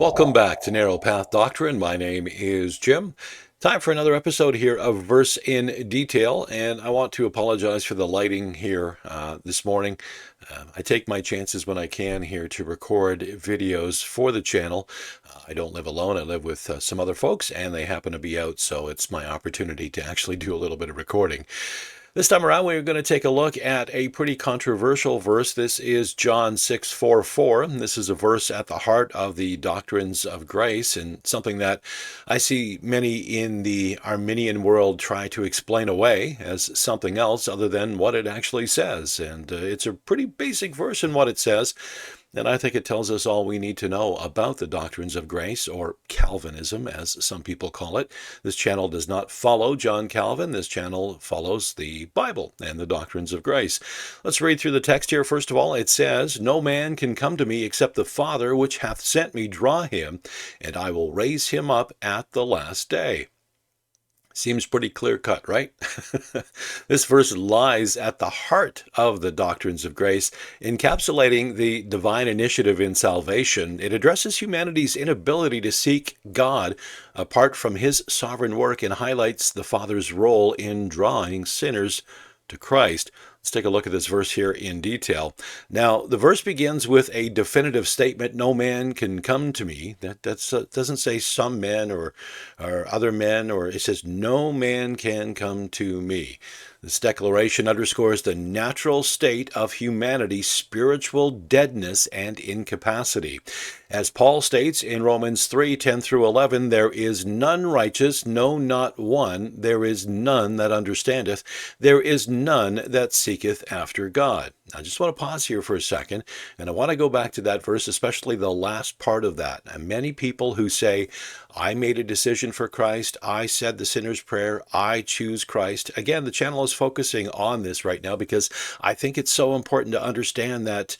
Welcome back to Narrow Path Doctrine. My name is Jim. Time for another episode here of Verse in Detail, and I want to apologize for the lighting here this morning. I take my chances when I can here to record videos for the channel. I don't live alone. I live with some other folks, and they happen to be out, so it's my opportunity to actually do a little bit of recording. This time around, we're going to take a look at a pretty controversial verse. This is John 6:4. This is a verse at the heart of the doctrines of grace, and something that I see many in the Arminian world try to explain away as something else other than what it actually says. And it's a pretty basic verse in what it says. And I think it tells us all we need to know about the doctrines of grace, or Calvinism, as some people call it. This channel does not follow John Calvin. This channel follows the Bible and the doctrines of grace. Let's read through the text here. First of all, it says, "No man can come to me except the Father which hath sent me draw him, and I will raise him up at the last day." Seems pretty clear-cut, right? This verse lies at the heart of the doctrines of grace, encapsulating the divine initiative in salvation. It addresses humanity's inability to seek God apart from his sovereign work and highlights the Father's role in drawing sinners to Christ. Let's take a look at this verse here in detail. Now, the verse begins with a definitive statement, "No man can come to me." That doesn't say some men or other men, or it says, "No man can come to me." This declaration underscores the natural state of humanity's spiritual deadness and incapacity. As Paul states in Romans 3:10-11, "There is none righteous, no, not one. There is none that understandeth. There is none that seeketh after God." I just want to pause here for a second, and I want to go back to that verse, especially the last part of that. And many people who say, "I made a decision for Christ, I said the sinner's prayer, I choose Christ." Again, the channel is focusing on this right now because I think it's so important to understand that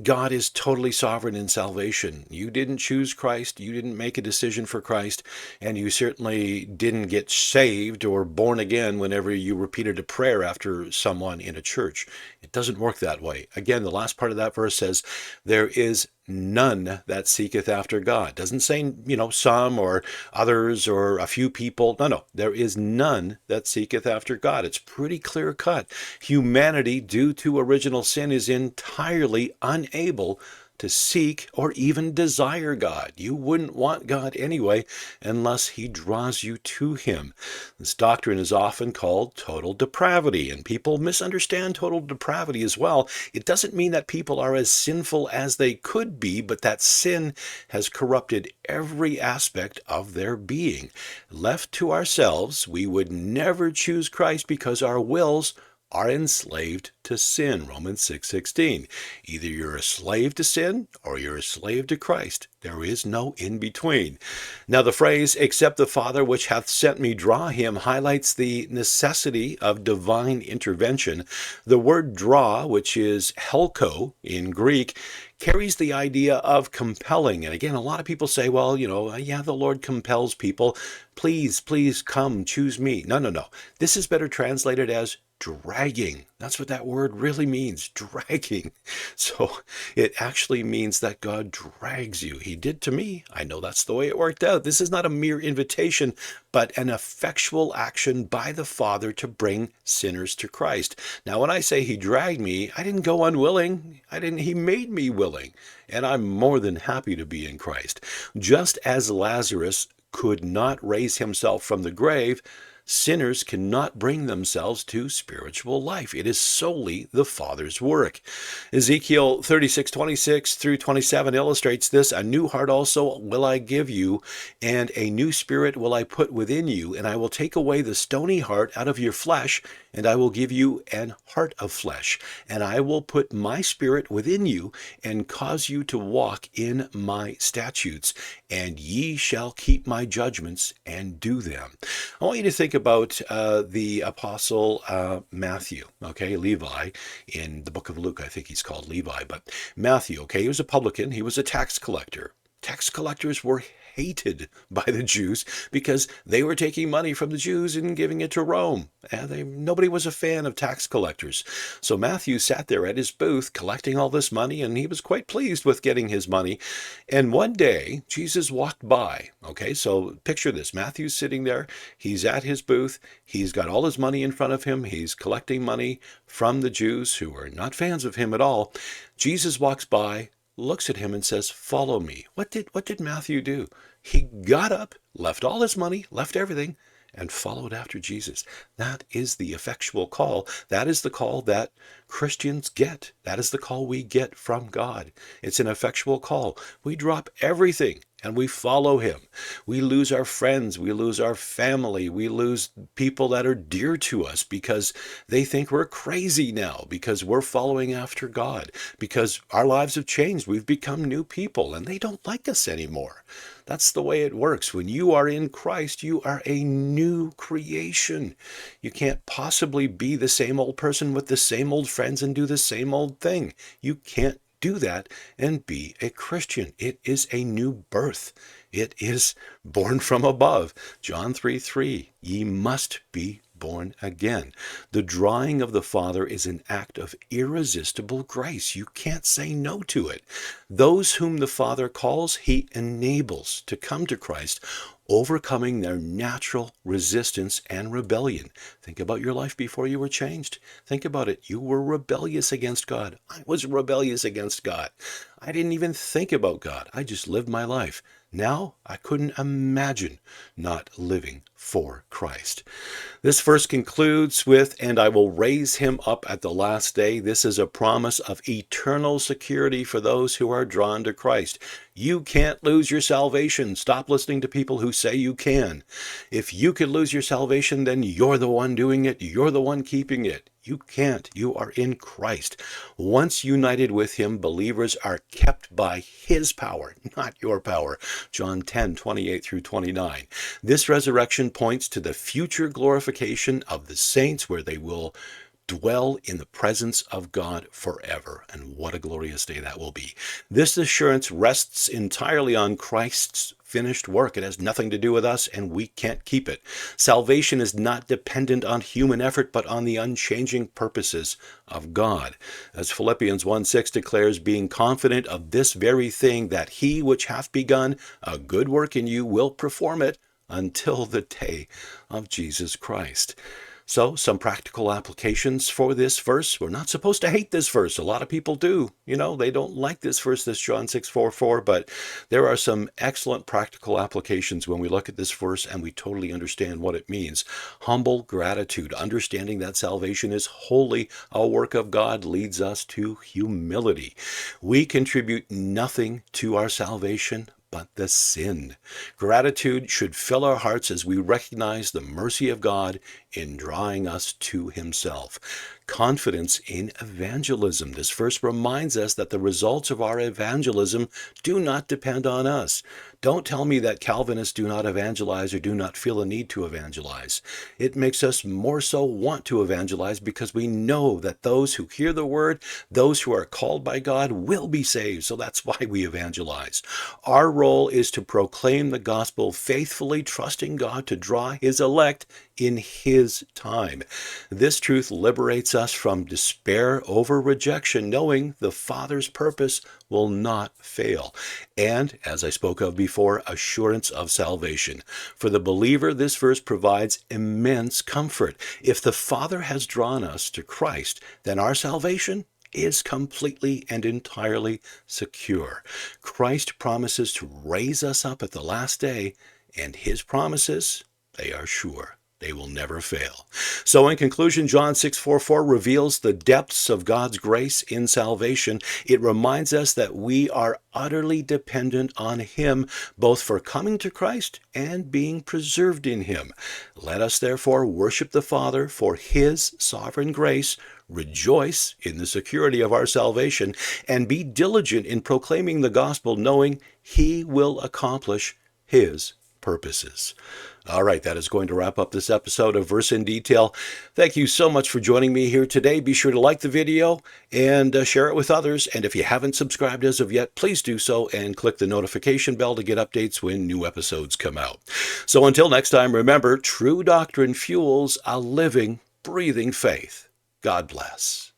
God is totally sovereign in salvation. You didn't choose Christ, you didn't make a decision for Christ, and you certainly didn't get saved or born again whenever you repeated a prayer after someone in a church. It doesn't work that way. Again, the last part of that verse says, "There is none that seeketh after God." Doesn't say, some or others or a few people. No. There is none that seeketh after God. It's pretty clear cut. Humanity, due to original sin, is entirely unable to seek or even desire God. You wouldn't want God anyway unless he draws you to him. This doctrine is often called total depravity, and people misunderstand total depravity as well. It doesn't mean that people are as sinful as they could be, but that sin has corrupted every aspect of their being. Left to ourselves, we would never choose Christ because our wills are enslaved to sin. Romans 6:16. Either you're a slave to sin or you're a slave to Christ. There is no in between. Now, the phrase, "except the Father which hath sent me draw him," highlights the necessity of divine intervention. The word draw, which is helko in Greek, carries the idea of compelling. And again, a lot of people say, well, yeah, the Lord compels people. Please come, choose me. No. This is better translated as dragging. That's what that word really means, dragging. So it actually means that God drags you. He did to me. I know that's the way it worked out. This is not a mere invitation, but an effectual action by the Father to bring sinners to Christ. Now, when I say he dragged me, I didn't go unwilling. He made me willing. And I'm more than happy to be in Christ. Just as Lazarus could not raise himself from the grave, sinners cannot bring themselves to spiritual life. It is solely the Father's work. Ezekiel 36:26-27 illustrates this. "A new heart also will I give you, and a new spirit will I put within you, and I will take away the stony heart out of your flesh, and I will give you an heart of flesh. And I will put my spirit within you, and cause you to walk in my statutes, and ye shall keep my judgments and do them." I want you to think about the apostle Matthew, Levi, in the book of Luke. I think he's called Levi, but Matthew, he was a publican. He was a tax collector. Tax collectors were hated by the Jews because they were taking money from the Jews and giving it to Rome. And nobody was a fan of tax collectors. So Matthew sat there at his booth collecting all this money, and he was quite pleased with getting his money. And one day, Jesus walked by. Okay, so picture this. Matthew's sitting there. He's at his booth. He's got all his money in front of him. He's collecting money from the Jews who are not fans of him at all. Jesus walks by, looks at him and says, "Follow me." What did Matthew do? He got up, left all his money, left everything, and followed after Jesus. That is the effectual call. That is the call that Christians get. That is the call we get from God. It's an effectual call. We drop everything and we follow him. We lose our friends. We lose our family. We lose people that are dear to us because they think we're crazy now, because we're following after God, because our lives have changed. We've become new people and they don't like us anymore. That's the way it works. When you are in Christ, you are a new creation. You can't possibly be the same old person with the same old friends and do the same old thing. You can't do that and be a Christian. It is a new birth. It is born from above. John 3:3, ye must be born again. The drawing of the Father is an act of irresistible grace. You can't say no to it. Those whom the Father calls, he enables to come to Christ, overcoming their natural resistance and rebellion. Think about your life before you were changed. Think about it. You were rebellious against God. I was rebellious against God. I didn't even think about God. I just lived my life. Now, I couldn't imagine not living for Christ. This verse concludes with, "And I will raise him up at the last day." This is a promise of eternal security for those who are drawn to Christ. You can't lose your salvation. Stop listening to people who say you can. If you could lose your salvation, then you're the one doing it. You're the one keeping it. You can't. You are in Christ. Once united with him, believers are kept by his power, not your power. John 10:28 through 29. This resurrection points to the future glorification of the saints, where they will dwell in the presence of God forever. And what a glorious day that will be. This assurance rests entirely on Christ's finished work. It has nothing to do with us, and we can't keep it. Salvation is not dependent on human effort, but on the unchanging purposes of God. As Philippians 1:6 declares, being confident of this very thing, that he which hath begun a good work in you will perform it until the day of Jesus Christ. So, some practical applications for this verse. We're not supposed to hate this verse. A lot of people do. They don't like this verse, this John 6:4, but there are some excellent practical applications when we look at this verse and we totally understand what it means. Humble gratitude, understanding that salvation is wholly a work of God, leads us to humility. We contribute nothing to our salvation but the sin. Gratitude should fill our hearts as we recognize the mercy of God in drawing us to himself. Confidence in evangelism. This verse reminds us that the results of our evangelism do not depend on us. Don't tell me that Calvinists do not evangelize or do not feel a need to evangelize. It makes us more so want to evangelize because we know that those who hear the word, those who are called by God, will be saved. So that's why we evangelize. Our role is to proclaim the gospel faithfully, trusting God to draw his elect in his time. This truth liberates us from despair over rejection, knowing the Father's purpose will not fail. And, as I spoke of before, assurance of salvation. For the believer, this verse provides immense comfort. If the Father has drawn us to Christ, then our salvation is completely and entirely secure. Christ promises to raise us up at the last day, and his promises, they are sure. They will never fail. So in conclusion, John 6:4 reveals the depths of God's grace in salvation. It reminds us that we are utterly dependent on him, both for coming to Christ and being preserved in him. Let us therefore worship the Father for his sovereign grace, rejoice in the security of our salvation, and be diligent in proclaiming the gospel, knowing he will accomplish his purposes. All right, that is going to wrap up this episode of Verse in Detail. Thank you so much for joining me here today. Be sure to like the video and share it with others. And if you haven't subscribed as of yet, please do so and click the notification bell to get updates when new episodes come out. So until next time, remember, true doctrine fuels a living, breathing faith. God bless.